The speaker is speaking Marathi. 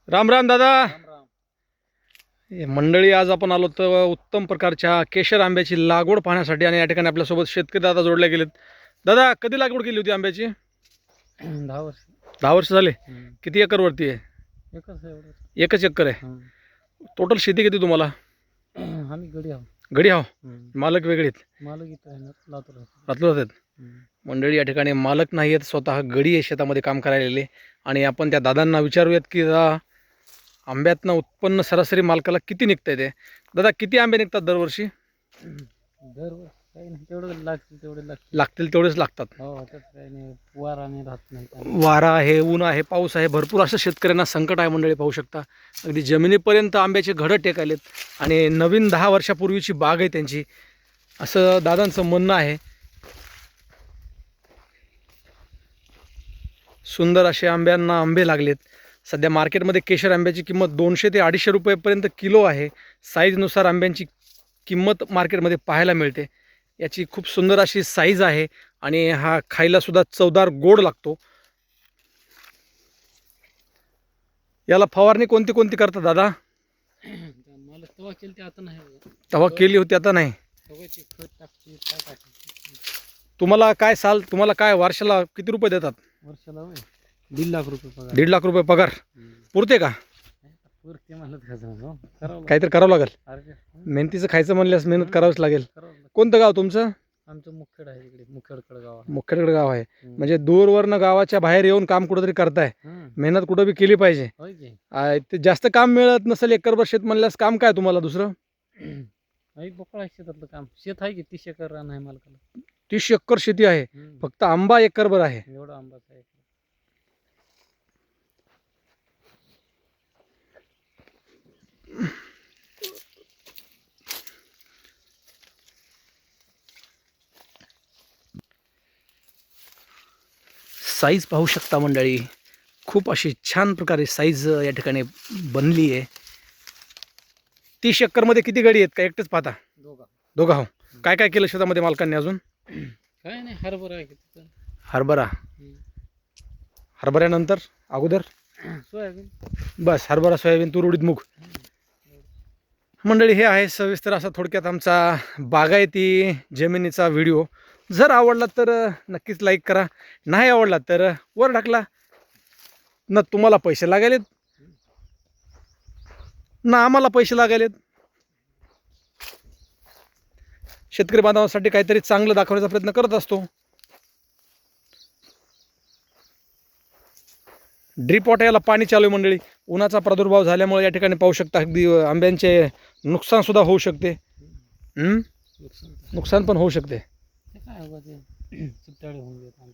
राम राम दादा. राम राम. मंडळी, आज आपण आलो तर उत्तम प्रकारच्या केशर आंब्याची लागवड पाहण्यासाठी आणि या ठिकाणी आपल्यासोबत शेतकरी दादा जोडले गेलेत. दादा, कधी लागवड केली होती आंब्याची? 10 वर्ष. 10 वर्ष झाले. किती एकरवरती आहे? एकच एवढं. एकच एकर आहे. टोटल शेती किती तुम्हाला? आम्ही गडी आहोत. गडी आहो. मालक वेगळेत? मालक इथं आहे ना, लातूर. लातूरात आहेत. मंडळी, या ठिकाणी मालक नाही आहेत, स्वतः गडी आहे शेतामध्ये काम करायलेले. आणि आपण त्या दादांना विचारूयात की दादा, आंब्यातनं उत्पन्न सरासरी मालकाला किती निघतंय ते? दादा, किती आंबे निघतात दरवर्षी? दरवर्षी काही नाही, तेवढं लागतील लागतील तेवढेच लागतात. हो, त्यात काही नाही, वारा नाही राहत नाही. वारा आहे, ऊन आहे, पाऊस आहे, भरपूर असं शेतकऱ्यांना संकट आहे. मंडळी पाहू शकता, अगदी जमिनीपर्यंत आंब्याचे घडं टेकायलेत आणि नवीन 10 वर्षापूर्वीची बाग आहे त्यांची, असं दादांचं म्हणणं आहे. सुंदर असे आंब्यांना आंबे लागलेत. सध्या मार्केटमध्ये केशर आंब्याची किंमत 200 ते 250 रुपयेपर्यंत किलो आहे. साईजनुसार आंब्यांची किंमत मार्केटमध्ये पाहायला मिळते. याची खूप सुंदर अशी साईज आहे आणि हा खायलासुद्धा चवदार गोड लागतो. याला फवारणी कोणती कोणती करतात दादा? मला तवा केली ते आता नाही. तेव्हा केली होती, आता नाही. तवाची खत टाकते, काय टाकते. तुम्हाला काय वर्षाला किती रुपये देतात? वर्षाला 1.5 लाख रुपये पगार. 1.5 लाख रुपये पगार पुरते का? पुरते म्हणत करावं काहीतरी करावं लागेल. अरे, मेहनतीचं खायचं म्हणल्यास मेहनत करावंच लागेल. करावं लागतं. कोणतं गाव तुमचं? आमचं मुखेड आहे इकडे, मुखेडकडे गाव आहे. मुखेडकडे गाव आहे. म्हणजे दूरवरनं गावाच्या बाहेर येऊन काम कुठंतरी करताय. मेहनत कुठं बी केली पाहिजे. होय की. ते जास्त काम मिळत नसेल एकरभर शेत म्हणल्यास काम काय तुम्हाला दुसरं? बोकळा शेतातलं काम. शेत आहे की 30 एकर रान आहे मालकाला. 30 एकर शेती आहे. फक्त आंबा एकरभर आहे. एवढा आंबाचा आहे. साईज पाहू शकता मंडळी, खूप अशी छान प्रकारे साईज या ठिकाणी बनली आहे. 30 एकरमध्ये किती गडी आहेत का एकटेच पाहता? दोघा हो. काय काय केलं शेतामध्ये मालकांनी अजून? काय नाही, हरभरा आहे तिथं. हरभरा. हरभऱ्यानंतर अगोदर सोयाबीन. बस हरभरा, सोयाबीन, तूर, उडीद, मूग. मंडळी, हे आहे सविस्तर असा थोडक्यात आमचा बागायती जमिनीचा व्हिडिओ. जर आवडला तर नक्कीच लाईक करा, नाही आवडला तर वर टाकला. ना तुम्हाला पैसे लागायलेत ना आम्हाला पैसे लागायलेत. शेतकरी बांधवांसाठी काहीतरी चांगलं दाखवण्याचा प्रयत्न करत असतो. ड्रीप वॉटर याला पाणी चालू आहे मंडळी. उन्हाचा प्रादुर्भाव झाल्यामुळे या ठिकाणी पाहू शकता अगदी आंब्यांचे नुकसान सुद्धा होऊ शकते. नुकसान पण होऊ शकते. काय होतं ते चिपटाळे होऊन गेले.